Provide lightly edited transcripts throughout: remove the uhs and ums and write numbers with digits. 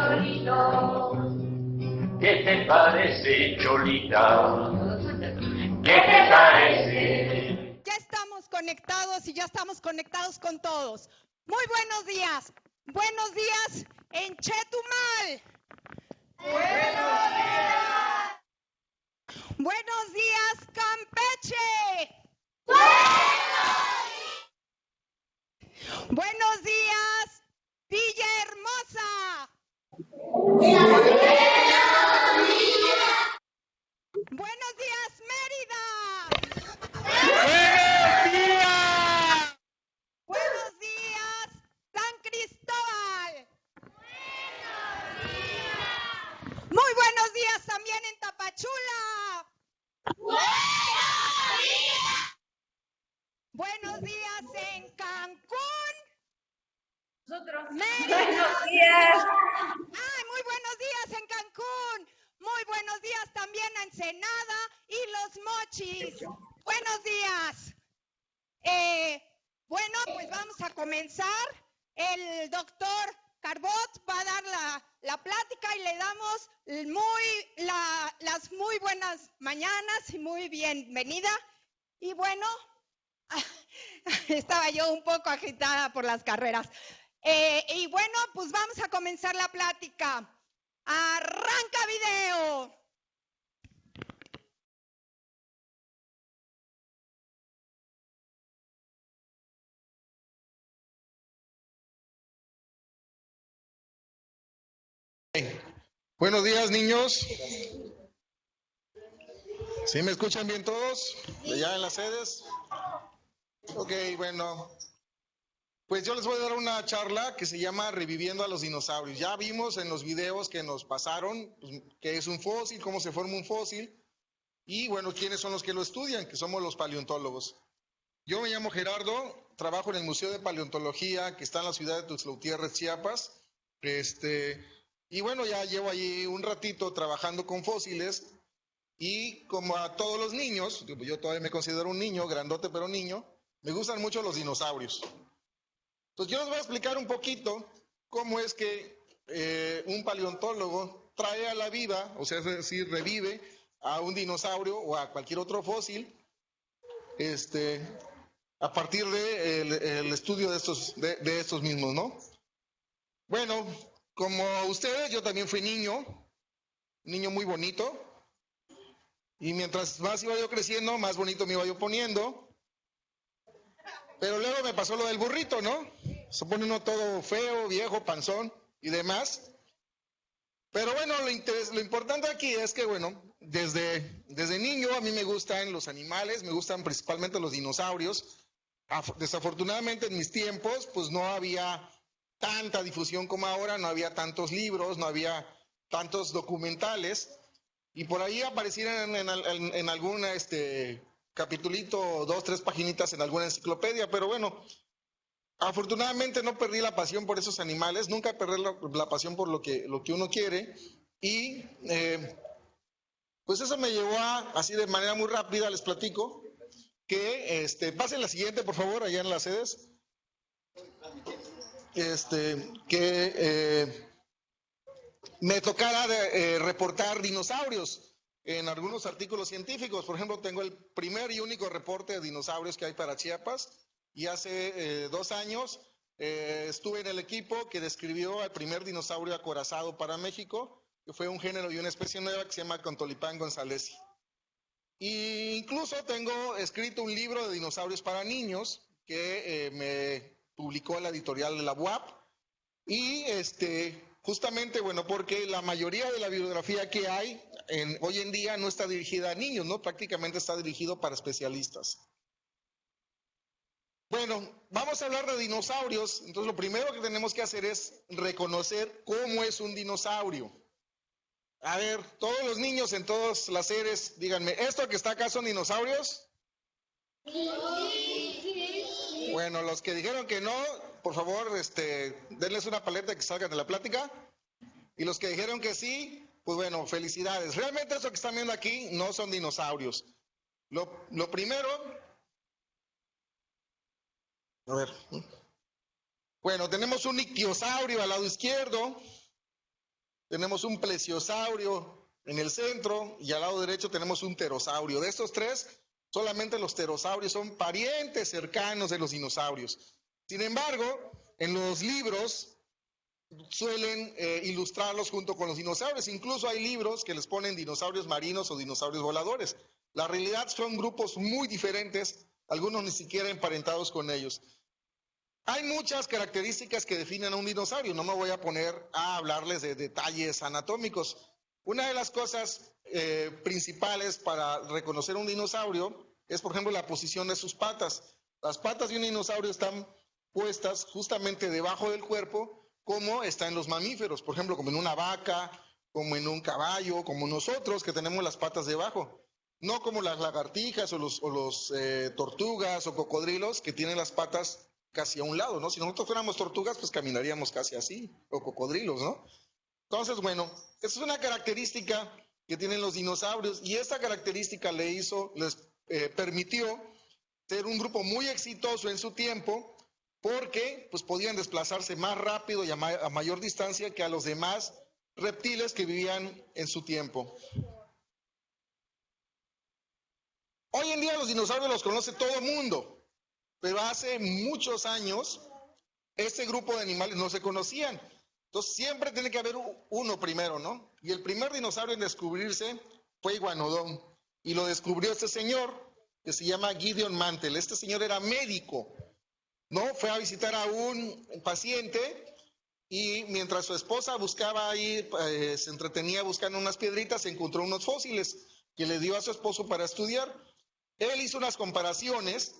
Cholito. ¿Qué te parece, Cholita? ¿Qué te parece? Ya estamos conectados y ya estamos conectados con todos. Muy buenos días. Buenos días en Chetumal. Buenos días. Buenos días, Campeche. Buenos días, Villahermosa. Buenos días, Mérida. Buenos días, San Cristóbal. Muy buenos días también en Tapachula. Buenos días en Cancún. Mérida. Buenos días. ¡Ay, muy buenos días en Cancún! Muy buenos días también a Ensenada y Los Mochis. Buenos días. Bueno, pues vamos a comenzar. El doctor Carbot va a dar la plática y le damos las muy buenas mañanas y muy bienvenida. Y bueno, estaba yo un poco agitada por las carreras. Y bueno, pues vamos a comenzar la plática. ¡Arranca video! Buenos días, niños. ¿Sí me escuchan bien todos? ¿Allá en las sedes? Ok, bueno. Pues yo les voy a dar una charla que se llama Reviviendo a los dinosaurios. Ya vimos en los videos que nos pasaron pues, qué es un fósil, cómo se forma un fósil y bueno, quiénes son los que lo estudian, que somos los paleontólogos. Yo me llamo Gerardo, trabajo en el Museo de Paleontología que está en la ciudad de Tuxtla Gutiérrez, Chiapas. Y bueno, ya llevo allí un ratito trabajando con fósiles y como a todos los niños, yo todavía me considero un niño, grandote pero niño, me gustan mucho los dinosaurios. Entonces yo les voy a explicar un poquito cómo es que un paleontólogo trae a la vida, o sea, es decir, revive a un dinosaurio o a cualquier otro fósil, a partir del estudio de estos mismos, ¿no? Bueno, como ustedes, yo también fui niño muy bonito, y mientras más iba yo creciendo, más bonito me iba yo poniendo. Pero luego me pasó lo del burrito, ¿no? Se pone uno todo feo, viejo, panzón y demás. Pero bueno, lo importante aquí es que, bueno, desde niño a mí me gustan los animales, me gustan principalmente los dinosaurios. Desafortunadamente en mis tiempos, pues no había tanta difusión como ahora, no había tantos libros, no había tantos documentales. Y por ahí aparecieron en alguna capitulito, 2, 3 paginitas en alguna enciclopedia, pero bueno, afortunadamente no perdí la pasión por esos animales, nunca perdí la pasión por lo que uno quiere, y pues eso me llevó así de manera muy rápida, les platico, que pasen la siguiente, por favor, allá en las sedes, me tocara reportar dinosaurios en algunos artículos científicos. Por ejemplo, tengo el primer y único reporte de dinosaurios que hay para Chiapas, y hace 2 años estuve en el equipo que describió al primer dinosaurio acorazado para México, que fue un género y una especie nueva que se llama Contolipán gonzalesi. E incluso tengo escrito un libro de dinosaurios para niños que me publicó la editorial de la UAP, y justamente, bueno, porque la mayoría de la bibliografía que hay hoy en día no está dirigida a niños, ¿no? Prácticamente está dirigido para especialistas. Bueno, vamos a hablar de dinosaurios. Entonces lo primero que tenemos que hacer es reconocer cómo es un dinosaurio. A ver, todos los niños en todas las series, díganme, ¿esto que está acá son dinosaurios? Sí. Bueno, los que dijeron que no, por favor, denles una paleta que salgan de la plática. Y los que dijeron que sí, pues bueno, felicidades. Realmente eso que están viendo aquí no son dinosaurios. Lo primero, a ver, bueno, tenemos un ictiosaurio al lado izquierdo, tenemos un plesiosaurio en el centro y al lado derecho tenemos un pterosaurio. De estos tres, solamente los pterosaurios son parientes cercanos de los dinosaurios. Sin embargo, en los libros suelen ilustrarlos junto con los dinosaurios. Incluso hay libros que les ponen dinosaurios marinos o dinosaurios voladores. La realidad son grupos muy diferentes, algunos ni siquiera emparentados con ellos. Hay muchas características que definen a un dinosaurio. No me voy a poner a hablarles de detalles anatómicos. Una de las cosas principales para reconocer un dinosaurio es, por ejemplo, la posición de sus patas. Las patas de un dinosaurio están puestas justamente debajo del cuerpo, como está en los mamíferos, por ejemplo, como en una vaca, como en un caballo, como nosotros que tenemos las patas debajo. No como las lagartijas o los tortugas o cocodrilos que tienen las patas casi a un lado, ¿no? Si nosotros fuéramos tortugas, pues caminaríamos casi así, o cocodrilos, ¿no? Entonces, bueno, esa es una característica que tienen los dinosaurios y esta característica les permitió ser un grupo muy exitoso en su tiempo porque pues podían desplazarse más rápido y a mayor distancia que a los demás reptiles que vivían en su tiempo. Hoy en día los dinosaurios los conoce todo el mundo, pero hace muchos años este grupo de animales no se conocían. Entonces siempre tiene que haber uno primero, ¿no? Y el primer dinosaurio en descubrirse fue Iguanodon. Y lo descubrió este señor que se llama Gideon Mantell. Este señor era médico, ¿no? Fue a visitar a un paciente y mientras su esposa buscaba ahí, se entretenía buscando unas piedritas, encontró unos fósiles que le dio a su esposo para estudiar. Él hizo unas comparaciones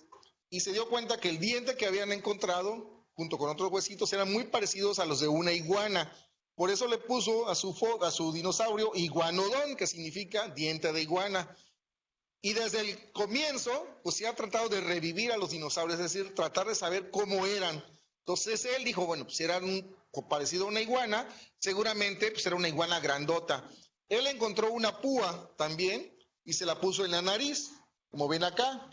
y se dio cuenta que el diente que habían encontrado junto con otros huesitos eran muy parecidos a los de una iguana. Por eso le puso a su dinosaurio Iguanodon, que significa diente de iguana. Y desde el comienzo, pues se ha tratado de revivir a los dinosaurios, es decir, tratar de saber cómo eran. Entonces él dijo, bueno, pues eran parecido a una iguana, seguramente pues era una iguana grandota. Él encontró una púa también y se la puso en la nariz, como ven acá.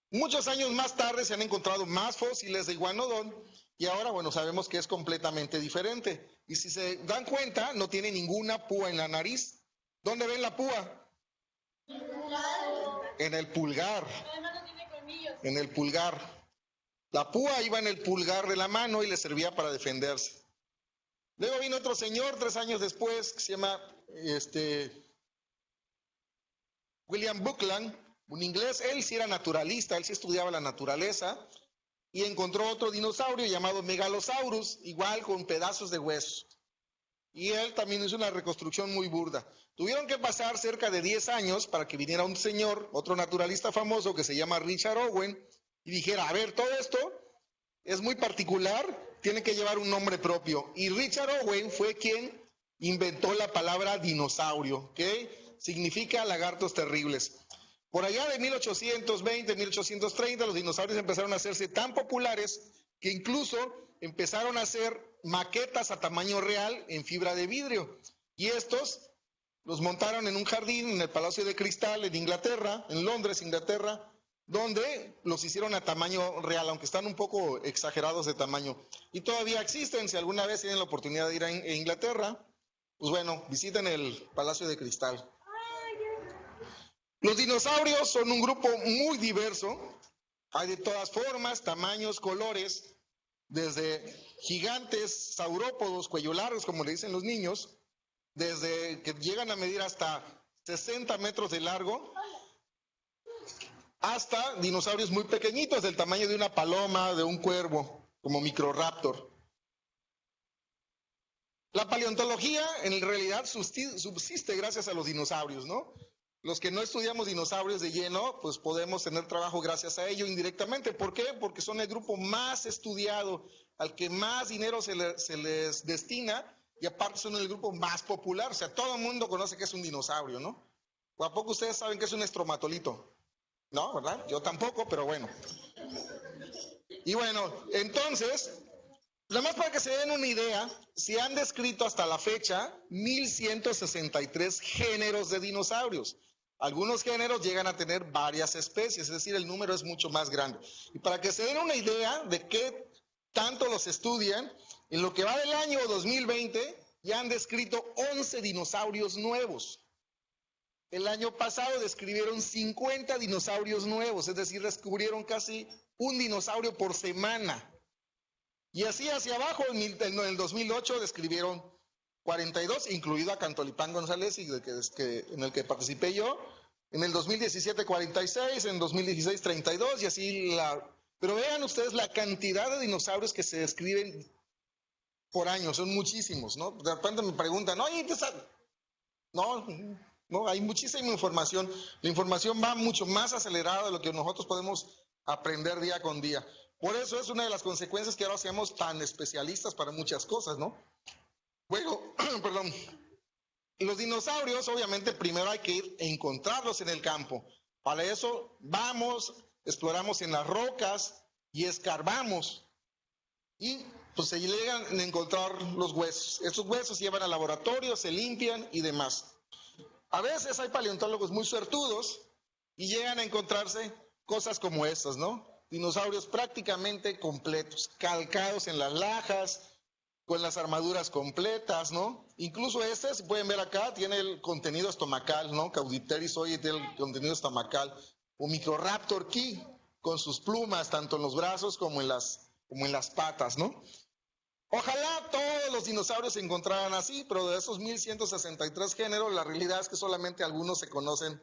Muchos años más tarde se han encontrado más fósiles de Iguanodon y ahora, bueno, sabemos que es completamente diferente. Y si se dan cuenta, no tiene ninguna púa en la nariz. ¿Dónde ven la púa? En el pulgar. En el pulgar. La púa iba en el pulgar de la mano y le servía para defenderse. Luego vino otro señor 3 años después que se llama William Buckland, un inglés. Él sí era naturalista, él sí estudiaba la naturaleza y encontró otro dinosaurio llamado Megalosaurus, igual con pedazos de hueso. Y él también hizo una reconstrucción muy burda. Tuvieron que pasar cerca de 10 años para que viniera un señor, otro naturalista famoso que se llama Richard Owen, y dijera, a ver, todo esto es muy particular, tiene que llevar un nombre propio. Y Richard Owen fue quien inventó la palabra dinosaurio, que significa lagartos terribles. Por allá de 1820, 1830, los dinosaurios empezaron a hacerse tan populares que incluso empezaron a hacer maquetas a tamaño real en fibra de vidrio. Y estos los montaron en un jardín en el Palacio de Cristal en Inglaterra, en Londres, Inglaterra, donde los hicieron a tamaño real, aunque están un poco exagerados de tamaño. Y todavía existen, si alguna vez tienen la oportunidad de ir a Inglaterra, pues bueno, visiten el Palacio de Cristal. Los dinosaurios son un grupo muy diverso, hay de todas formas, tamaños, colores, desde gigantes, saurópodos, cuello largos, como le dicen los niños, desde que llegan a medir hasta 60 metros de largo, hasta dinosaurios muy pequeñitos, del tamaño de una paloma, de un cuervo, como Microraptor. La paleontología en realidad subsiste gracias a los dinosaurios, ¿no? Los que no estudiamos dinosaurios de lleno, pues podemos tener trabajo gracias a ello indirectamente. ¿Por qué? Porque son el grupo más estudiado, al que más dinero se les destina, y aparte son el grupo más popular. O sea, todo el mundo conoce que es un dinosaurio, ¿no? ¿O a poco ustedes saben que es un estromatolito? No, ¿verdad? Yo tampoco, pero bueno. Y bueno, entonces, nada más para que se den una idea, se han descrito hasta la fecha 1163 géneros de dinosaurios. Algunos géneros llegan a tener varias especies, es decir, el número es mucho más grande. Y para que se den una idea de qué tanto los estudian, en lo que va del año 2020, ya han descrito 11 dinosaurios nuevos. El año pasado describieron 50 dinosaurios nuevos, es decir, descubrieron casi un dinosaurio por semana. Y así hacia abajo, en el 2008 describieron 42, incluido a Cantolipán González, en el que participé yo. En el 2017, 46, en 2016, 32, y así Pero vean ustedes la cantidad de dinosaurios que se describen por año, son muchísimos, ¿no? De repente me preguntan, oye, no, hay muchísima información. La información va mucho más acelerada de lo que nosotros podemos aprender día con día. Por eso es una de las consecuencias que ahora seamos tan especialistas para muchas cosas, ¿no? Bueno, perdón. Los dinosaurios, obviamente, primero hay que ir a encontrarlos en el campo. Para eso vamos, exploramos en las rocas y escarbamos. Y pues se llegan a encontrar los huesos. Estos huesos se llevan al laboratorio, se limpian y demás. A veces hay paleontólogos muy suertudos y llegan a encontrarse cosas como estas, ¿no? Dinosaurios prácticamente completos, calcados en las lajas, con las armaduras completas, ¿no? Incluso si pueden ver acá, tiene el contenido estomacal, ¿no? Caudipteris tiene el contenido estomacal. O Microraptor Key, con sus plumas, tanto en los brazos como en las patas, ¿no? Ojalá todos los dinosaurios se encontraran así, pero de esos 1163 géneros, la realidad es que solamente algunos se conocen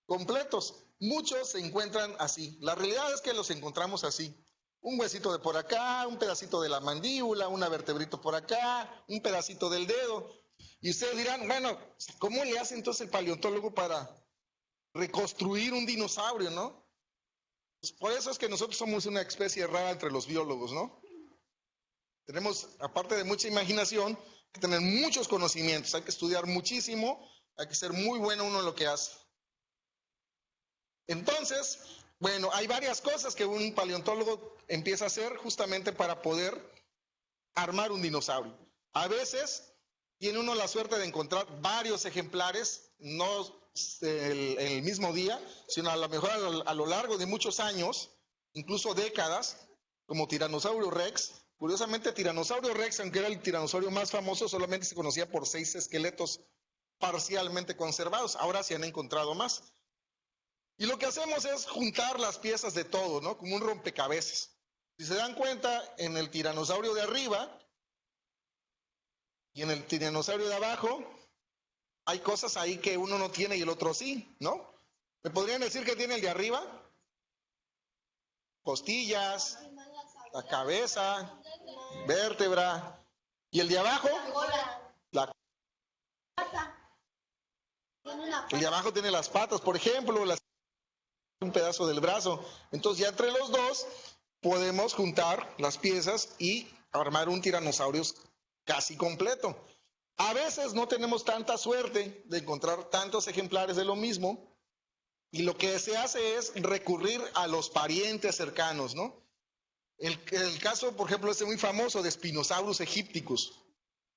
completos. Muchos se encuentran así. La realidad es que los encontramos así. Un huesito de por acá, un pedacito de la mandíbula, una vertebrito por acá, un pedacito del dedo. Y ustedes dirán, bueno, ¿cómo le hace entonces el paleontólogo para reconstruir un dinosaurio, no? Pues por eso es que nosotros somos una especie rara entre los biólogos, ¿no? Tenemos, aparte de mucha imaginación, que tener muchos conocimientos. Hay que estudiar muchísimo, hay que ser muy bueno uno en lo que hace. Entonces, bueno, hay varias cosas que un paleontólogo empieza a hacer justamente para poder armar un dinosaurio. A veces tiene uno la suerte de encontrar varios ejemplares, no el mismo día, sino a lo mejor a lo largo de muchos años, incluso décadas, como Tiranosaurio Rex. Curiosamente, Tiranosaurio Rex, aunque era el tiranosaurio más famoso, solamente se conocía por 6 esqueletos parcialmente conservados. Ahora se han encontrado más. Y lo que hacemos es juntar las piezas de todo, ¿no? Como un rompecabezas. Si se dan cuenta, en el tiranosaurio de arriba y en el tiranosaurio de abajo, hay cosas ahí que uno no tiene y el otro sí, ¿no? ¿Me podrían decir qué tiene el de arriba? Costillas, la cabeza, vértebra. ¿Y el de abajo? El de abajo tiene las patas, por ejemplo, un pedazo del brazo. Entonces ya entre los dos podemos juntar las piezas y armar un tiranosaurio casi completo. A veces no tenemos tanta suerte de encontrar tantos ejemplares de lo mismo y lo que se hace es recurrir a los parientes cercanos, ¿no? El caso, por ejemplo, muy famoso de Spinosaurus aegypticus,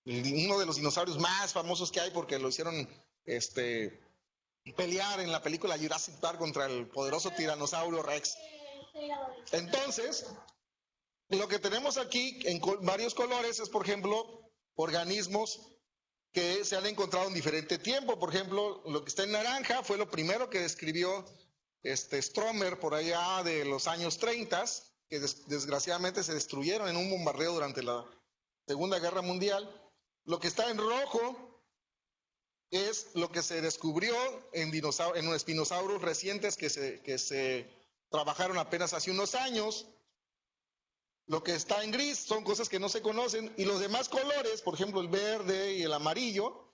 uno de los dinosaurios más famosos que hay porque lo hicieron pelear en la película Jurassic Park contra el poderoso tiranosaurio Rex. Entonces, lo que tenemos aquí en varios colores es, por ejemplo, organismos que se han encontrado en diferente tiempo. Por ejemplo, lo que está en naranja fue lo primero que describió Stromer por allá de los años 30, que desgraciadamente se destruyeron en un bombardeo durante la Segunda Guerra Mundial. Lo que está en rojo es lo que se descubrió en espinosaurios recientes que se trabajaron apenas hace unos años. Lo que está en gris son cosas que no se conocen y los demás colores, por ejemplo el verde y el amarillo,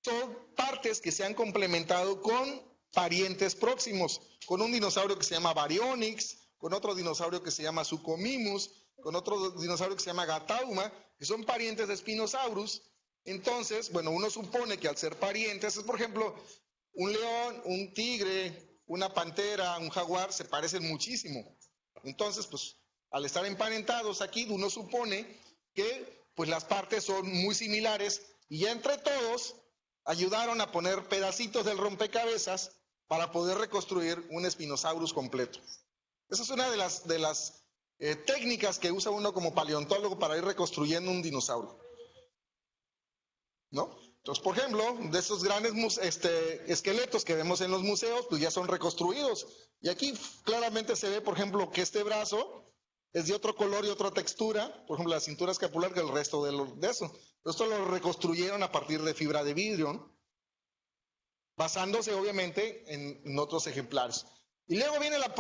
son partes que se han complementado con parientes próximos, con un dinosaurio que se llama Baryonyx, con otro dinosaurio que se llama Suchomimus, con otro dinosaurio que se llama Gatauma, que son parientes de Spinosaurus. Entonces, bueno, uno supone que al ser parientes, por ejemplo, un león, un tigre, una pantera, un jaguar, se parecen muchísimo. Entonces, pues, al estar emparentados aquí, uno supone que pues las partes son muy similares y ya entre todos ayudaron a poner pedacitos del rompecabezas para poder reconstruir un Spinosaurus completo. Esa es una de las técnicas que usa uno como paleontólogo para ir reconstruyendo un dinosaurio. ¿no? Entonces, por ejemplo, de esos grandes esqueletos que vemos en los museos, pues ya son reconstruidos. Y aquí claramente se ve, por ejemplo, que este brazo es de otro color y otra textura, por ejemplo, la cintura escapular que el resto de eso. Esto lo reconstruyeron a partir de fibra de vidrio, ¿no? Basándose obviamente en otros ejemplares. Y luego viene la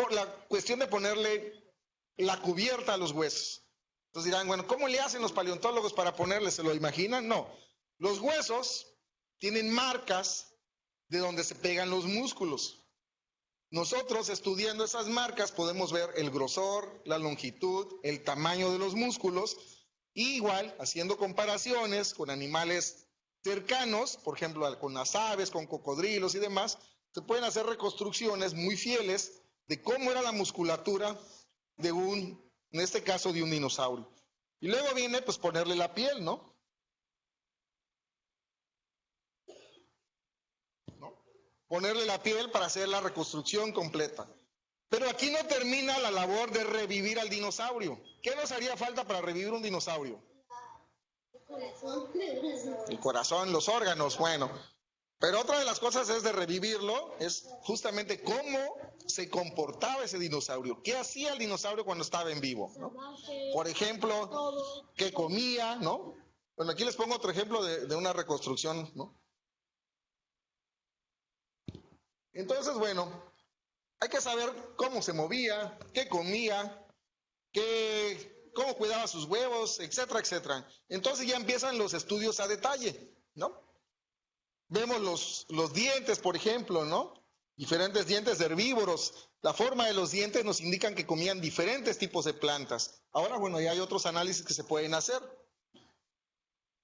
cuestión de ponerle la cubierta a los huesos. Entonces dirán, bueno, ¿cómo le hacen los paleontólogos para ponerle? ¿Se lo imaginan? No. Los huesos tienen marcas de donde se pegan los músculos. Nosotros, estudiando esas marcas, podemos ver el grosor, la longitud, el tamaño de los músculos, y igual, haciendo comparaciones con animales cercanos, por ejemplo, con las aves, con cocodrilos y demás, se pueden hacer reconstrucciones muy fieles de cómo era la musculatura de en este caso, de un dinosaurio. Y luego viene, pues, ponerle la piel, ¿no? Ponerle la piel para hacer la reconstrucción completa. Pero aquí no termina la labor de revivir al dinosaurio. ¿Qué nos haría falta para revivir un dinosaurio? El corazón, los órganos, bueno. Pero otra de las cosas es de revivirlo, es justamente cómo se comportaba ese dinosaurio. ¿Qué hacía el dinosaurio cuando estaba en vivo? ¿No? Por ejemplo, ¿qué comía? ¿No? Bueno, aquí les pongo otro ejemplo de una reconstrucción, ¿no? Entonces, bueno, hay que saber cómo se movía, qué comía, cómo cuidaba sus huevos, etcétera, etcétera. Entonces ya empiezan los estudios a detalle, ¿no? Vemos los dientes, por ejemplo, ¿no? Diferentes dientes de herbívoros. La forma de los dientes nos indican que comían diferentes tipos de plantas. Ahora, bueno, ya hay otros análisis que se pueden hacer.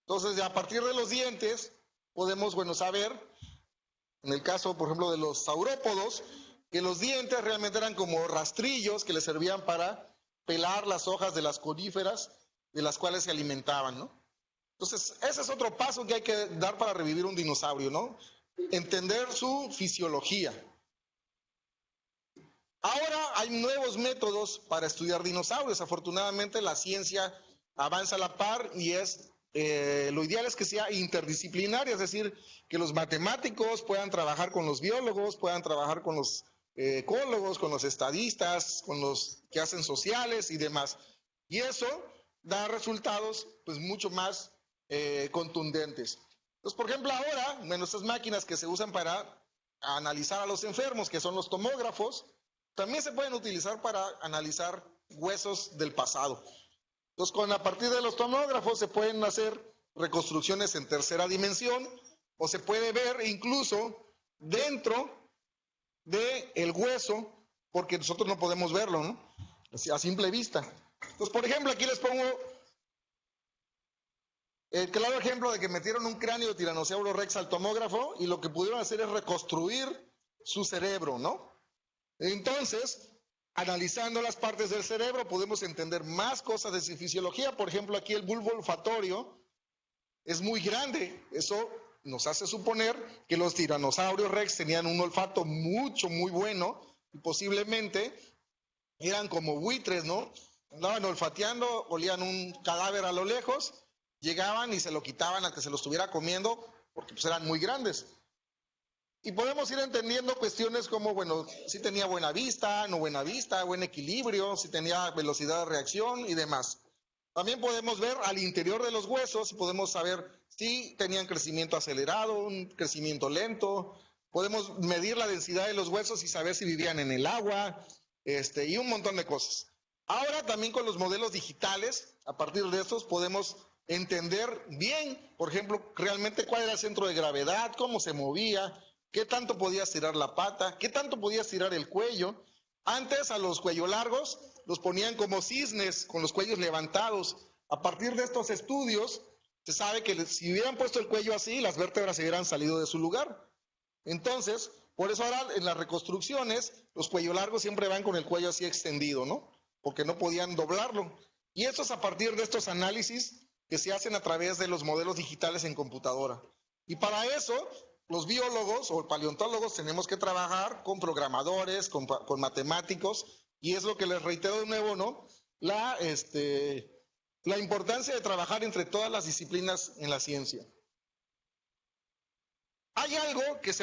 Entonces, a partir de los dientes, podemos, bueno, saber, en el caso, por ejemplo, de los saurópodos, que los dientes realmente eran como rastrillos que les servían para pelar las hojas de las coníferas de las cuales se alimentaban, ¿no? Entonces, ese es otro paso que hay que dar para revivir un dinosaurio, ¿no? Entender su fisiología. Ahora hay nuevos métodos para estudiar dinosaurios. Afortunadamente, la ciencia avanza a la par y lo ideal es que sea interdisciplinaria, es decir, que los matemáticos puedan trabajar con los biólogos, puedan trabajar con los ecólogos, con los estadistas, con los que hacen sociales y demás. Y eso da resultados pues mucho más contundentes. Entonces, por ejemplo, ahora, bueno, estas máquinas que se usan para analizar a los enfermos, que son los tomógrafos, también se pueden utilizar para analizar huesos del pasado. Entonces, a partir de los tomógrafos se pueden hacer reconstrucciones en tercera dimensión o se puede ver incluso dentro del hueso, porque nosotros no podemos verlo, ¿no? A simple vista. Entonces, por ejemplo, aquí les pongo el claro ejemplo de que metieron un cráneo de tiranosaurio rex al tomógrafo y lo que pudieron hacer es reconstruir su cerebro, ¿no? Entonces, analizando las partes del cerebro, podemos entender más cosas de su fisiología. Por ejemplo, aquí el bulbo olfatorio es muy grande. Eso nos hace suponer que los tiranosaurios rex tenían un olfato muy bueno y posiblemente eran como buitres, ¿no? Andaban olfateando, olían un cadáver a lo lejos, llegaban y se lo quitaban al que se lo estuviera comiendo porque pues eran muy grandes. Y podemos ir entendiendo cuestiones como, bueno, si tenía buena vista, no buena vista, buen equilibrio, si tenía velocidad de reacción y demás. También podemos ver al interior de los huesos y podemos saber si tenían crecimiento acelerado, un crecimiento lento. Podemos medir la densidad de los huesos y saber si vivían en el agua, y un montón de cosas. Ahora también con los modelos digitales, a partir de estos podemos entender bien, por ejemplo, realmente cuál era el centro de gravedad, cómo se movía, qué tanto podía estirar la pata, qué tanto podía estirar el cuello. Antes a los cuello largos los ponían como cisnes con los cuellos levantados. A partir de estos estudios se sabe que si hubieran puesto el cuello así, las vértebras se hubieran salido de su lugar. Entonces, por eso ahora en las reconstrucciones los cuello largos siempre van con el cuello así extendido, ¿no? Porque no podían doblarlo. Y esto es a partir de estos análisis que se hacen a través de los modelos digitales en computadora. Y para eso, los biólogos o paleontólogos tenemos que trabajar con programadores, con matemáticos, y es lo que les reitero de nuevo, ¿no? La importancia de trabajar entre todas las disciplinas en la ciencia. Hay algo que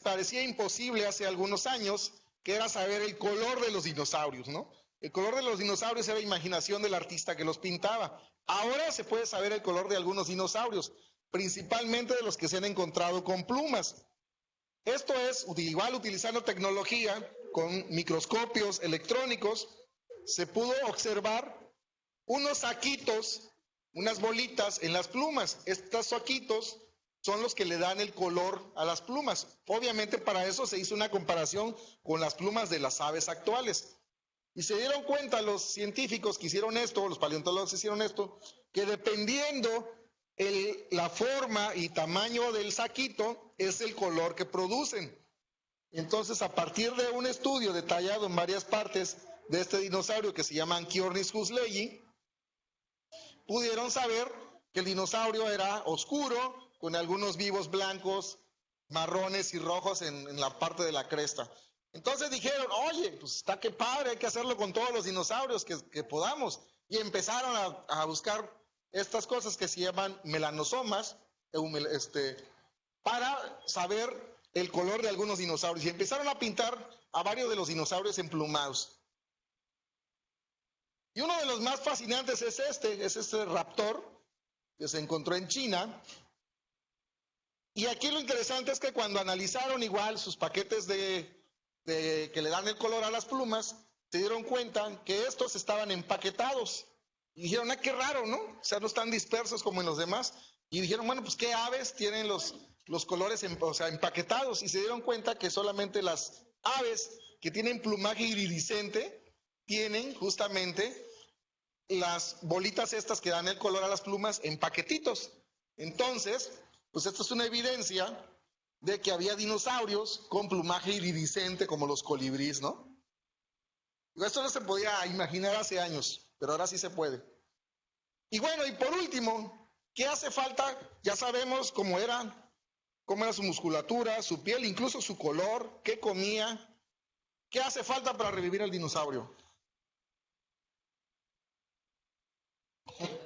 parecía imposible hace algunos años, que era saber el color de los dinosaurios, ¿no? El color de los dinosaurios era imaginación del artista que los pintaba. Ahora se puede saber el color de algunos dinosaurios, principalmente de los que se han encontrado con plumas. Esto es, igual utilizando tecnología, con microscopios electrónicos, se pudo observar unos saquitos, unas bolitas en las plumas. Estos saquitos son los que le dan el color a las plumas. Obviamente para eso se hizo una comparación con las plumas de las aves actuales. Y se dieron cuenta los científicos que hicieron esto, los paleontólogos que hicieron esto, que dependiendo la forma y tamaño del saquito es el color que producen. Entonces, a partir de un estudio detallado en varias partes de este dinosaurio que se llama Anchiornis husleyi, pudieron saber que el dinosaurio era oscuro, con algunos vivos blancos, marrones y rojos en la parte de la cresta. Entonces dijeron, oye, pues está que padre, hay que hacerlo con todos los dinosaurios que podamos. Y empezaron a buscar estas cosas que se llaman melanosomas, para saber el color de algunos dinosaurios. Y empezaron a pintar a varios de los dinosaurios emplumados. Y uno de los más fascinantes es este raptor, que se encontró en China. Y aquí lo interesante es que cuando analizaron igual sus paquetes que le dan el color a las plumas, se dieron cuenta que estos estaban empaquetados. Y dijeron, qué raro, ¿no? O sea, no están dispersos como en los demás. Y dijeron, bueno, pues qué aves tienen los colores empaquetados. Y se dieron cuenta que solamente las aves que tienen plumaje iridiscente tienen justamente las bolitas estas que dan el color a las plumas en paquetitos. Entonces, pues esto es una evidencia de que había dinosaurios con plumaje iridiscente como los colibríes, ¿no? Esto no se podía imaginar hace años, pero ahora sí se puede. Y bueno, y por último, ¿qué hace falta? Ya sabemos cómo era su musculatura, su piel, incluso su color, qué comía. ¿Qué hace falta para revivir al dinosaurio?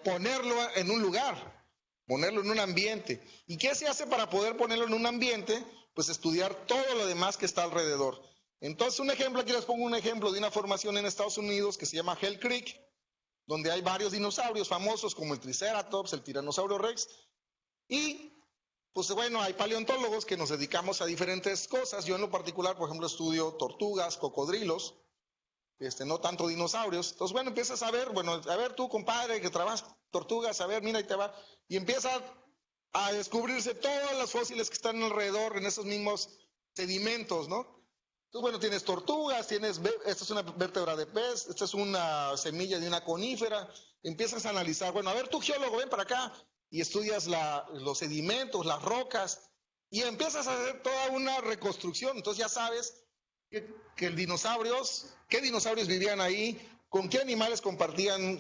Ponerlo en un lugar, ponerlo en un ambiente. ¿Y qué se hace para poder ponerlo en un ambiente? Pues estudiar todo lo demás que está alrededor. Entonces, un ejemplo, aquí les pongo un ejemplo de una formación en Estados Unidos que se llama Hell Creek, donde hay varios dinosaurios famosos como el Triceratops, el Tiranosaurio Rex, y pues bueno, hay paleontólogos que nos dedicamos a diferentes cosas. Yo en lo particular, por ejemplo, estudio tortugas, cocodrilos, no tanto dinosaurios. Entonces, bueno, empiezas a ver, a ver tú, compadre, que trabajas tortugas, a ver, mira, y te va, y empieza a descubrirse todas las fósiles que están alrededor en esos mismos sedimentos, ¿no? Entonces, bueno, tienes tortugas, esta es una vértebra de pez, esta es una semilla de una conífera, empiezas a analizar, bueno, a ver, tú geólogo, ven para acá, y estudias los sedimentos, las rocas, y empiezas a hacer toda una reconstrucción. Entonces ya sabes qué dinosaurios vivían ahí, con qué animales compartían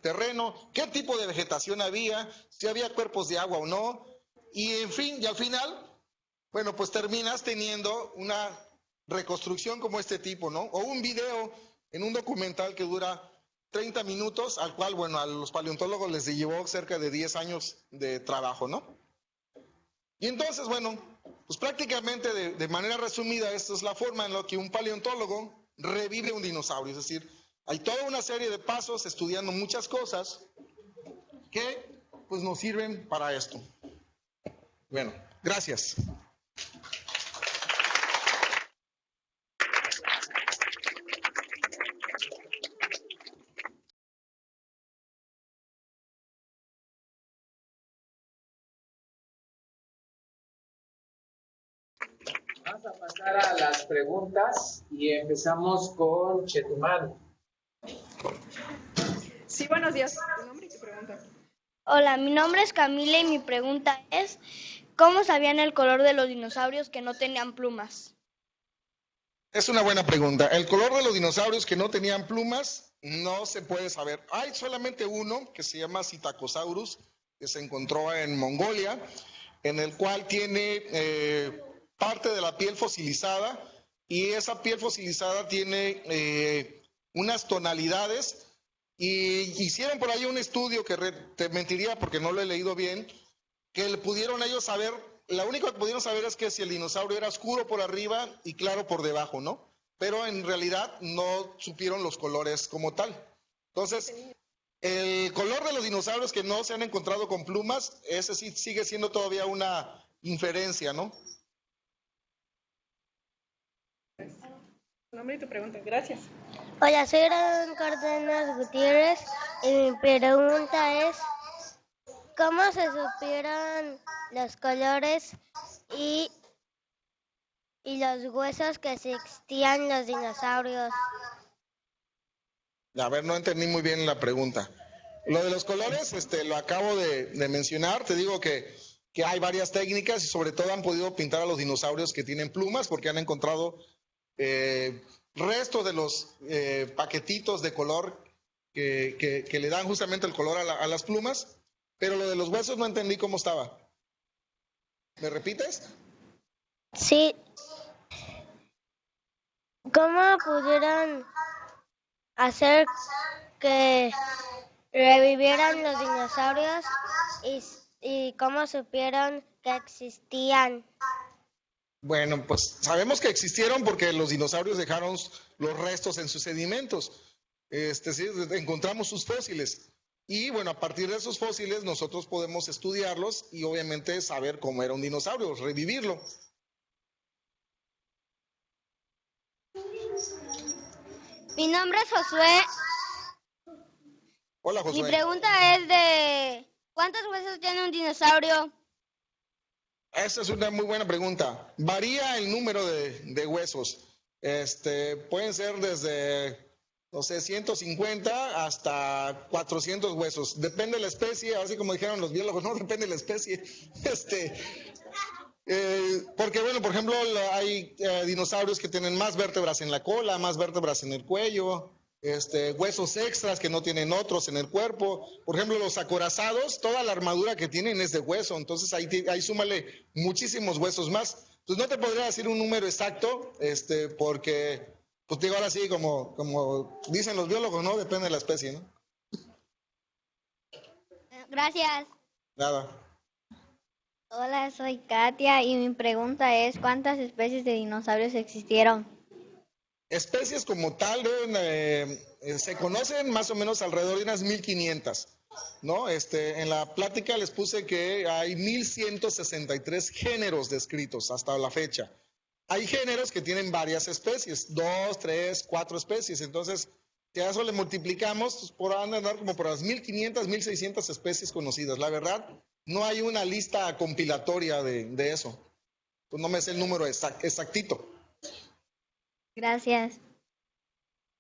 terreno, qué tipo de vegetación había, si había cuerpos de agua o no, y en fin, y al final, bueno, pues terminas teniendo una reconstrucción como este tipo, ¿no? O un video en un documental que dura 30 minutos, al cual, bueno, a los paleontólogos les llevó cerca de 10 años de trabajo, ¿no? Y entonces, bueno, pues prácticamente de manera resumida, esta es la forma en la que un paleontólogo revive un dinosaurio. Es decir, hay toda una serie de pasos estudiando muchas cosas que pues nos sirven para esto. Bueno, gracias. Vamos a pasar a las preguntas y empezamos con Chetumal. Sí, buenos días. ¿Tu nombre y tu pregunta? Hola, mi nombre es Camila y mi pregunta es, ¿cómo sabían el color de los dinosaurios que no tenían plumas? Es una buena pregunta. El color de los dinosaurios que no tenían plumas no se puede saber. Hay solamente uno que se llama Psittacosaurus, que se encontró en Mongolia, en el cual tiene parte de la piel fosilizada, y esa piel fosilizada tiene unas tonalidades, y hicieron por ahí un estudio que te mentiría porque no lo he leído bien, que le pudieron ellos saber la única que pudieron saber es que si el dinosaurio era oscuro por arriba y claro por debajo, ¿no? Pero en realidad no supieron los colores como tal. Entonces, el color de los dinosaurios que no se han encontrado con plumas, ese sí sigue siendo todavía una inferencia, ¿no? Tu nombre y tu pregunta. Gracias. Hola, soy Aaron Cárdenas Gutiérrez y mi pregunta es, ¿cómo se supieron los colores y los huesos que existían los dinosaurios? A ver, no entendí muy bien la pregunta. Lo de los colores, lo acabo de mencionar. Te digo que hay varias técnicas y sobre todo han podido pintar a los dinosaurios que tienen plumas porque han encontrado restos de los paquetitos de color que le dan justamente el color a las plumas. Pero lo de los huesos no entendí cómo estaba. ¿Me repites? Sí. ¿Cómo pudieron hacer que revivieran los dinosaurios y cómo supieron que existían? Bueno, pues sabemos que existieron porque los dinosaurios dejaron los restos en sus sedimentos. Sí, encontramos sus fósiles. Y bueno, a partir de esos fósiles nosotros podemos estudiarlos y obviamente saber cómo era un dinosaurio, revivirlo. Mi nombre es Josué. Hola, Josué. Mi pregunta es de ¿cuántos huesos tiene un dinosaurio? Esa es una muy buena pregunta. Varía el número de huesos. Pueden ser desde, no sé, 150 hasta 400 huesos. Depende de la especie, así como dijeron los biólogos, no depende de la especie. Porque, bueno, por ejemplo, hay dinosaurios que tienen más vértebras en la cola, más vértebras en el cuello, huesos extras que no tienen otros en el cuerpo. Por ejemplo, los acorazados, toda la armadura que tienen es de hueso, entonces ahí súmale muchísimos huesos más. Entonces no te podría decir un número exacto, porque, pues digo, ahora sí, como dicen los biólogos, ¿no? Depende de la especie, ¿no? Gracias. Nada. Hola, soy Katia y mi pregunta es ¿cuántas especies de dinosaurios existieron? Especies como tal se conocen más o menos alrededor de unas 1500, ¿no? En la plática les puse que hay 1163 géneros descritos hasta la fecha. Hay géneros que tienen varias especies, 2, 3, 4 especies, entonces si a eso le multiplicamos, pues podrán andar como por las 1500, 1600 especies conocidas. La verdad, no hay una lista compilatoria de eso. Pues no me sé el número exactito. Gracias.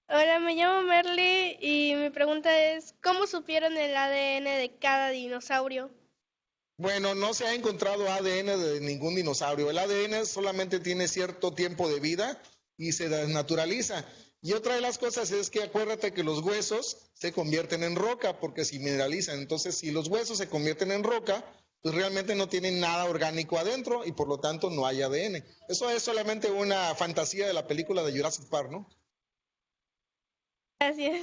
Hola, me llamo Merly y mi pregunta es ¿cómo supieron el ADN de cada dinosaurio? Bueno, no se ha encontrado ADN de ningún dinosaurio. El ADN solamente tiene cierto tiempo de vida y se desnaturaliza. Y otra de las cosas es que acuérdate que los huesos se convierten en roca porque se mineralizan. Entonces, si los huesos se convierten en roca, pues realmente no tienen nada orgánico adentro y por lo tanto no hay ADN. Eso es solamente una fantasía de la película de Jurassic Park, ¿no? Gracias.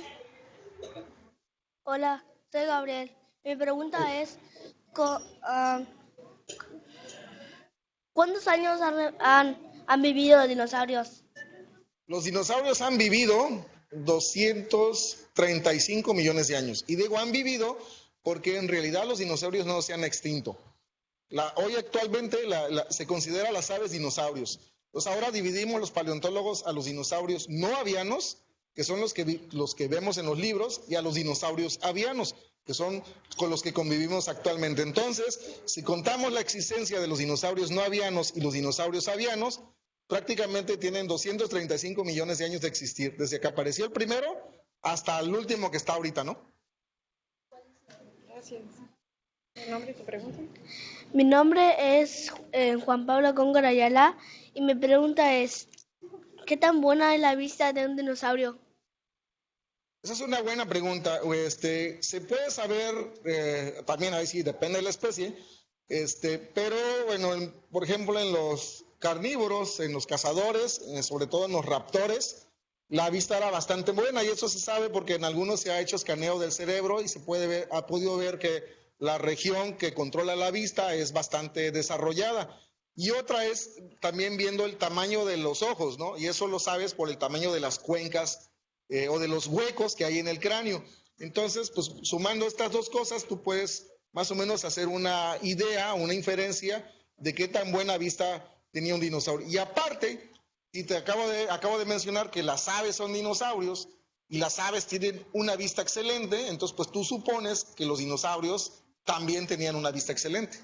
Hola, soy Gabriel. Mi pregunta es ¿cuántos años han vivido los dinosaurios? Los dinosaurios han vivido 235 millones de años. Y digo han vivido porque en realidad los dinosaurios no se han extinto. Hoy actualmente se considera las aves dinosaurios. Pues ahora dividimos los paleontólogos a los dinosaurios no avianos, que son los que vemos en los libros, y a los dinosaurios avianos, que son con los que convivimos actualmente. Entonces, si contamos la existencia de los dinosaurios no avianos y los dinosaurios avianos, prácticamente tienen 235 millones de años de existir, desde que apareció el primero hasta el último que está ahorita, ¿no? Gracias. ¿Tu nombre y tu pregunta? Mi nombre es Juan Pablo Góngora Ayala y mi pregunta es ¿qué tan buena es la vista de un dinosaurio? Esa es una buena pregunta. Se puede saber, también ahí sí depende de la especie, pero bueno, por ejemplo en los carnívoros, en los cazadores, sobre todo en los raptores, la vista era bastante buena y eso se sabe porque en algunos se ha hecho escaneo del cerebro y ha podido ver que la región que controla la vista es bastante desarrollada. Y otra es también viendo el tamaño de los ojos, ¿no? Y eso lo sabes por el tamaño de las cuencas o de los huecos que hay en el cráneo. Entonces, pues sumando estas dos cosas, tú puedes más o menos hacer una idea, una inferencia de qué tan buena vista tenía un dinosaurio. Y aparte, y te acabo de mencionar que las aves son dinosaurios y las aves tienen una vista excelente, entonces pues tú supones que los dinosaurios también tenían una vista excelente.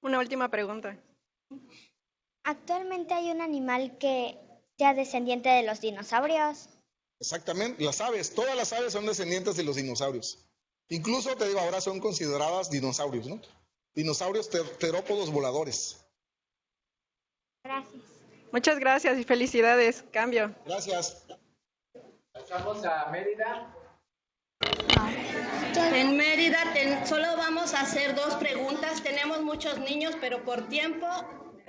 Una última pregunta. ¿Actualmente hay un animal que sea descendiente de los dinosaurios? Exactamente, las aves, todas las aves son descendientes de los dinosaurios. Incluso, te digo, ahora son consideradas dinosaurios, ¿no? Dinosaurios terópodos voladores. Gracias. Muchas gracias y felicidades. Cambio. Gracias. Pasamos a Mérida. En Mérida solo vamos a hacer 2 preguntas. Tenemos muchos niños, pero por tiempo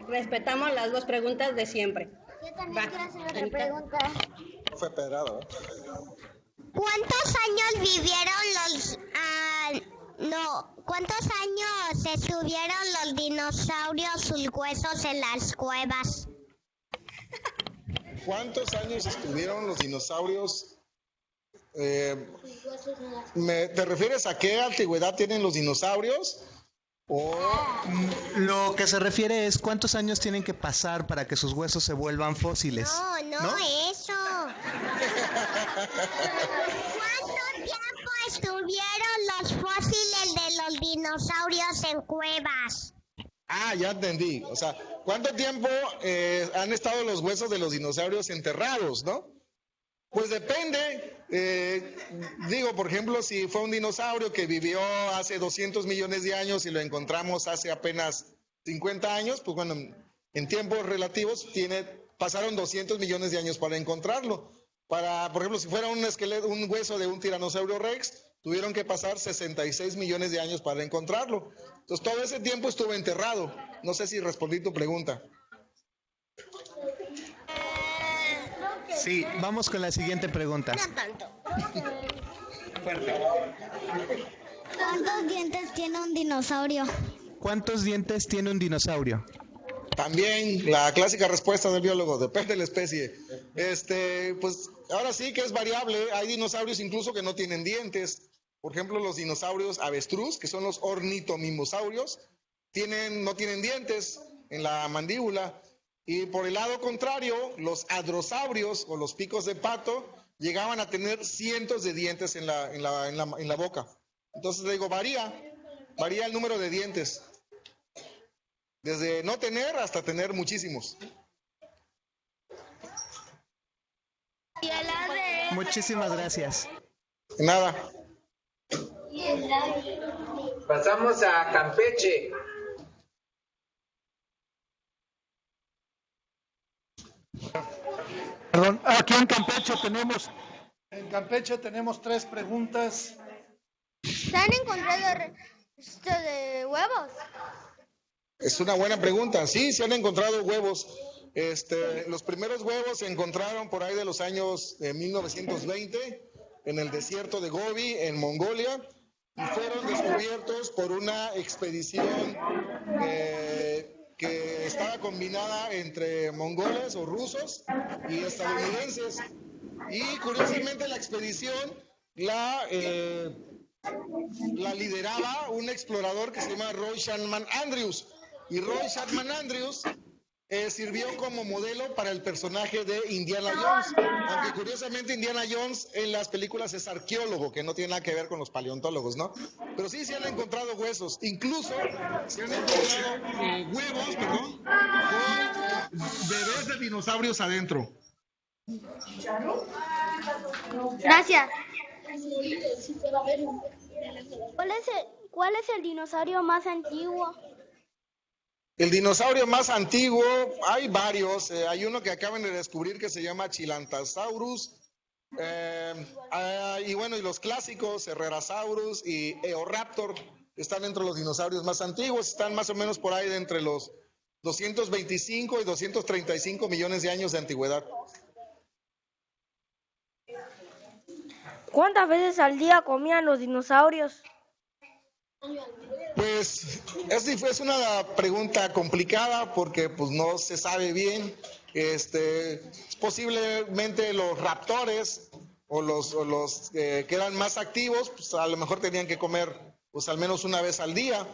respetamos las 2 preguntas de siempre. Yo también quiero hacer otra pregunta. Fue pedrado, ¿eh? ¿Cuántos años vivieron ¿cuántos años estuvieron los dinosaurios sus huesos en las cuevas? ¿Cuántos años estuvieron los dinosaurios? ¿Te refieres a qué antigüedad tienen los dinosaurios? ¿O Lo que se refiere es cuántos años tienen que pasar para que sus huesos se vuelvan fósiles. No, eso. ¿Cuánto tiempo estuvieron los fósiles de los dinosaurios en cuevas? Ah, ya entendí. O sea, ¿cuánto tiempo han estado los huesos de los dinosaurios enterrados, no? Pues depende. Digo, por ejemplo, si fue un dinosaurio que vivió hace 200 millones de años y lo encontramos hace apenas 50 años, pues bueno, en tiempos relativos pasaron 200 millones de años para encontrarlo. Por ejemplo, si fuera un hueso de un tiranosaurio rex, tuvieron que pasar 66 millones de años para encontrarlo. Entonces, todo ese tiempo estuvo enterrado. No sé si respondí tu pregunta. Sí, vamos con la siguiente pregunta. No tanto. ¿Cuántos dientes tiene un dinosaurio? ¿Cuántos dientes tiene un dinosaurio? También la clásica respuesta del biólogo, depende de la especie. Pues ahora sí que es variable. Hay dinosaurios incluso que no tienen dientes. Por ejemplo, los dinosaurios avestruz, que son los ornitomimosaurios, no tienen dientes en la mandíbula. Y por el lado contrario, los hadrosaurios o los picos de pato llegaban a tener cientos de dientes en la boca. Entonces le digo, varía el número de dientes. Desde no tener hasta tener muchísimos. Muchísimas gracias. Nada. Pasamos a Campeche. Perdón, aquí en Campeche tenemos 3 preguntas. ¿Se han encontrado restos de huevos? Es una buena pregunta. Sí, se han encontrado huevos. Los primeros huevos se encontraron por ahí de los años 1920 en el desierto de Gobi, en Mongolia, y fueron descubiertos por una expedición que estaba combinada entre mongoles o rusos y estadounidenses. Y curiosamente la expedición la lideraba un explorador que se llama Roy Chapman Andrews. Y Roy Chapman Andrews sirvió como modelo para el personaje de Indiana Jones. Aunque curiosamente Indiana Jones en las películas es arqueólogo, que no tiene nada que ver con los paleontólogos, ¿no? Pero sí se han encontrado huesos. Incluso se han encontrado huevos, con bebés de dinosaurios adentro. Gracias. ¿Cuál es el dinosaurio más antiguo? El dinosaurio más antiguo, hay varios. Hay uno que acaban de descubrir que se llama Chilantasaurus. Y bueno, y los clásicos, Herrerasaurus y Eoraptor, están entre los dinosaurios más antiguos. Están más o menos por ahí de entre los 225 y 235 millones de años de antigüedad. ¿Cuántas veces al día comían los dinosaurios? Pues es una pregunta complicada porque pues no se sabe bien. Posiblemente los raptores o los que eran más activos, pues a lo mejor tenían que comer pues al menos una vez al día.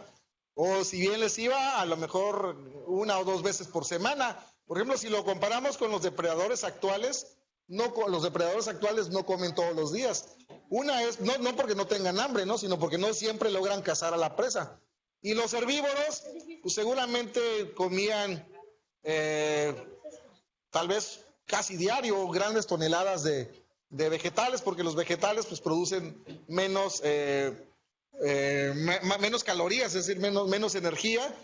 O si bien les iba, a lo mejor 1 o 2 veces por semana. Por ejemplo, si lo comparamos con los depredadores actuales, los depredadores actuales no comen todos los días. Una es, no porque no tengan hambre, ¿no? Sino porque no siempre logran cazar a la presa. Y los herbívoros, pues seguramente comían tal vez casi diario grandes toneladas de vegetales, porque los vegetales pues producen menos calorías, es decir, menos energía,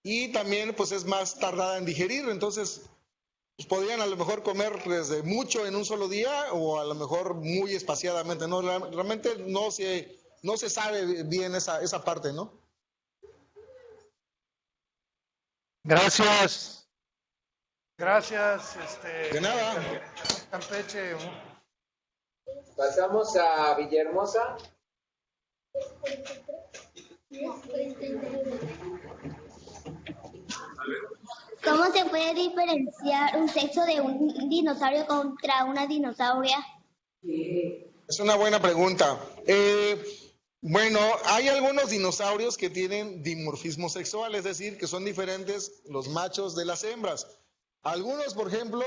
y también pues es más tardada en digerir. Entonces pues podrían a lo mejor comer desde mucho en un solo día o a lo mejor muy espaciadamente, ¿no? Realmente no se sabe bien esa parte, ¿no? Gracias. Gracias. De nada. Campeche. Pasamos a Villahermosa. ¿Cómo se puede diferenciar un sexo de un dinosaurio contra una dinosauria? Es una buena pregunta. Bueno, hay algunos dinosaurios que tienen dimorfismo sexual, es decir, que son diferentes los machos de las hembras. Algunos, por ejemplo,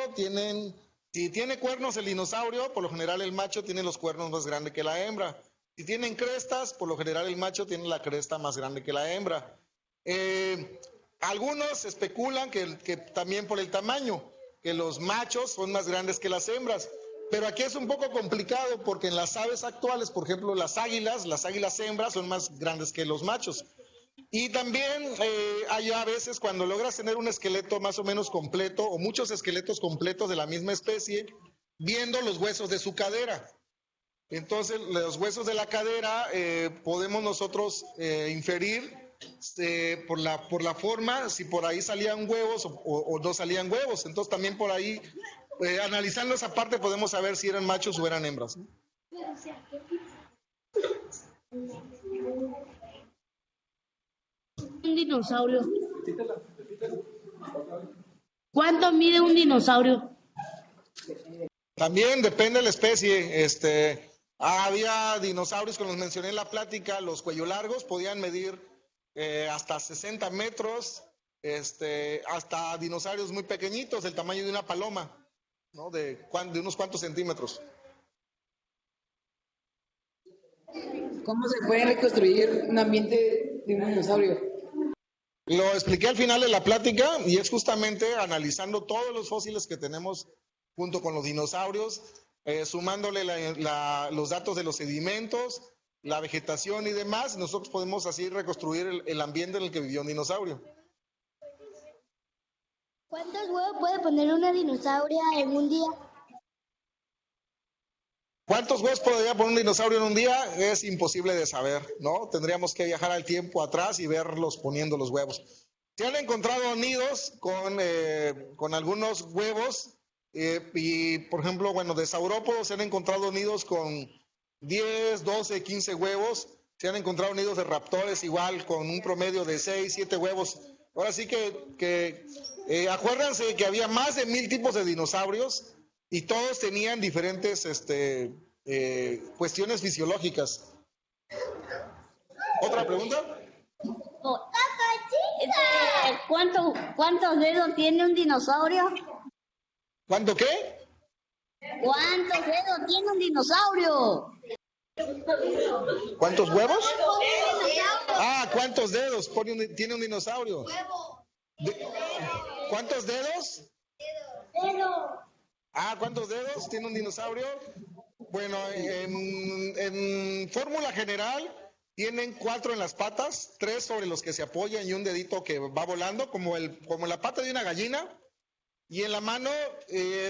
si tiene cuernos el dinosaurio, por lo general el macho tiene los cuernos más grandes que la hembra. Si tienen crestas, por lo general el macho tiene la cresta más grande que la hembra. Algunos especulan que también por el tamaño, que los machos son más grandes que las hembras. Pero aquí es un poco complicado porque en las aves actuales, por ejemplo, las águilas hembras son más grandes que los machos. Y también hay a veces cuando logras tener un esqueleto más o menos completo o muchos esqueletos completos de la misma especie, viendo los huesos de su cadera. Entonces, los huesos de la cadera podemos nosotros inferir por la forma, si por ahí salían huevos o no salían huevos. Entonces, también por ahí, analizando esa parte, podemos saber si eran machos o eran hembras, ¿no? Un dinosaurio. ¿Cuánto mide un dinosaurio? También depende de la especie. Había dinosaurios que los mencioné en la plática, los cuello largos podían medir hasta 60 metros, hasta dinosaurios muy pequeñitos, del tamaño de una paloma, ¿no? De unos cuantos centímetros. ¿Cómo se puede reconstruir un ambiente de un dinosaurio? Lo expliqué al final de la plática y es justamente analizando todos los fósiles que tenemos junto con los dinosaurios, sumándole los datos de los sedimentos, la vegetación y demás, nosotros podemos así reconstruir el ambiente en el que vivió un dinosaurio. ¿Cuántos huevos puede poner una dinosauria en un día? ¿Cuántos huevos podría poner un dinosaurio en un día? Es imposible de saber, ¿no? Tendríamos que viajar al tiempo atrás y verlos poniendo los huevos. Se han encontrado nidos con algunos huevos y, por ejemplo, bueno, de saurópodos se han encontrado nidos con 10, 12, 15 huevos. Se han encontrado nidos de raptores igual con un promedio de 6, 7 huevos. Ahora sí que acuérdense que había más de 1000 tipos de dinosaurios y todos tenían diferentes cuestiones fisiológicas. ¿Otra pregunta? ¿Cuántos dedos tiene un dinosaurio? ¿Cuánto qué? ¿Cuántos dedos tiene un dinosaurio? ¿Cuántos huevos? Ah, ¿cuántos dedos tiene un dinosaurio? ¿Cuántos dedos? Ah, ¿cuántos dedos tiene un dinosaurio? Bueno, en fórmula general tienen 4 en las patas, 3 sobre los que se apoyan y un dedito que va volando, como la pata de una gallina. Y en la mano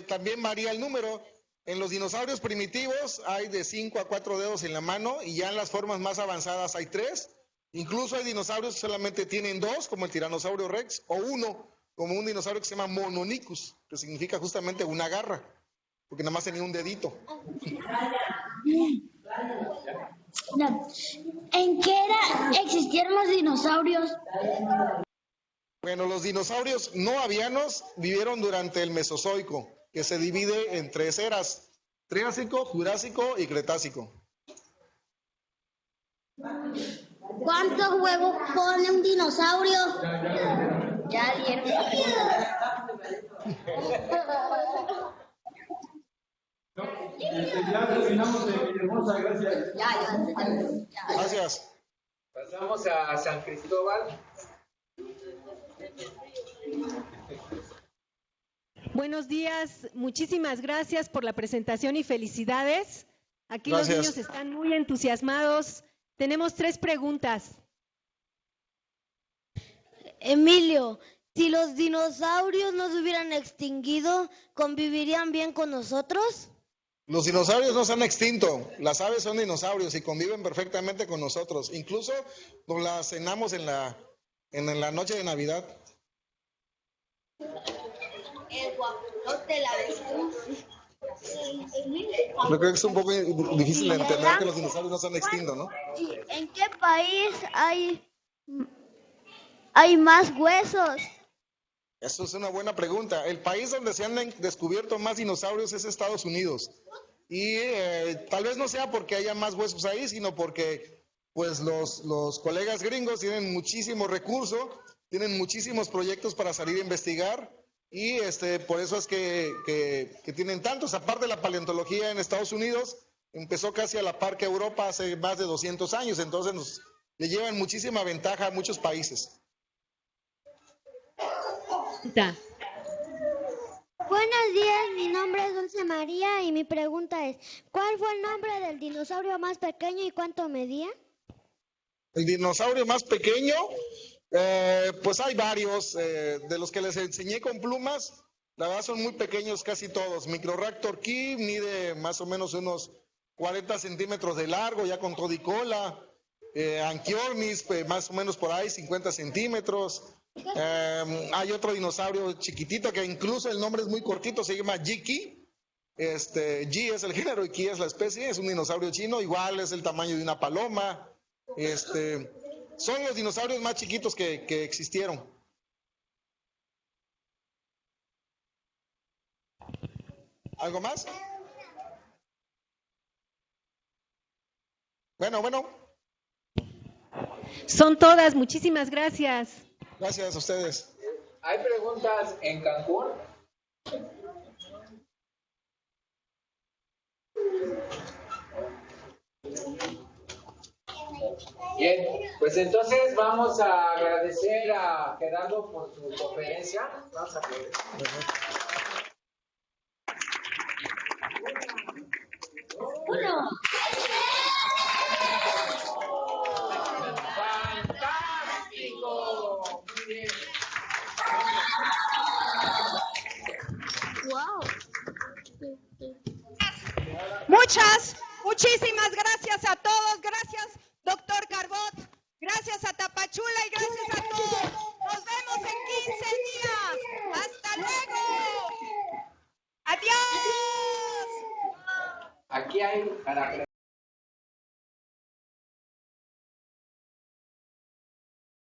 también varía el número. En los dinosaurios primitivos hay de 5 a 4 dedos en la mano y ya en las formas más avanzadas hay 3. Incluso hay dinosaurios que solamente tienen 2, como el tiranosaurio rex, o 1, como un dinosaurio que se llama Mononychus, que significa justamente una garra, porque nada más tenía un dedito. ¿En qué era existieron dinosaurios? Bueno, los dinosaurios no avianos vivieron durante el Mesozoico, que se divide en 3 eras: Triásico, Jurásico y Cretácico. ¿Cuántos huevos pone un dinosaurio? Ya dieron. Ya terminamos de Villahermosa, gracias. Gracias. Pasamos a San Cristóbal. Buenos días, muchísimas gracias por la presentación y felicidades. Aquí Gracias. los niños están muy entusiasmados. Tenemos 3 preguntas. Emilio, si los dinosaurios no se hubieran extinguido, ¿convivirían bien con nosotros? Los dinosaurios no se han extinto. Las aves son dinosaurios y conviven perfectamente con nosotros. Incluso nos las cenamos en la noche de Navidad. El guajolote, la avestruz. Yo creo que es un poco difícil de entender que los dinosaurios no se han extinto, ¿no? ¿En qué país hay más huesos? Eso es una buena pregunta. El país donde se han descubierto más dinosaurios es Estados Unidos. Y tal vez no sea porque haya más huesos ahí, sino porque pues los colegas gringos tienen muchísimos recursos, tienen muchísimos proyectos para salir a investigar. Y por eso es que tienen tantos. Aparte, la paleontología en Estados Unidos empezó casi a la par que Europa hace más de 200 años, entonces le llevan muchísima ventaja a muchos países. Buenos días, mi nombre es Dulce María y mi pregunta es, ¿cuál fue el nombre del dinosaurio más pequeño y cuánto medía? El dinosaurio más pequeño, pues hay varios, de los que les enseñé con plumas, la verdad son muy pequeños casi todos. Microraptor Key mide más o menos unos 40 centímetros de largo, ya con todo y cola. Anchiornis, más o menos por ahí, 50 centímetros. Hay otro dinosaurio chiquitito que incluso el nombre es muy cortito, se llama Jiki. Ji es el género y Ki es la especie, es un dinosaurio chino, igual es el tamaño de una paloma. Son los dinosaurios más chiquitos que existieron. ¿Algo más? Bueno. Son todas, muchísimas gracias. Gracias a ustedes. ¿Hay preguntas en Cancún? Bien, pues entonces vamos a agradecer a Gerardo por su conferencia. Vamos a aplaudir. ¡Fantástico! Muy bien. Muchísimas gracias a todos. Gracias, doctor Carbot. Gracias a Tapachula y gracias a todos. Nos vemos en 15 días. ¡Hasta luego! ¡Adiós! Aquí hay para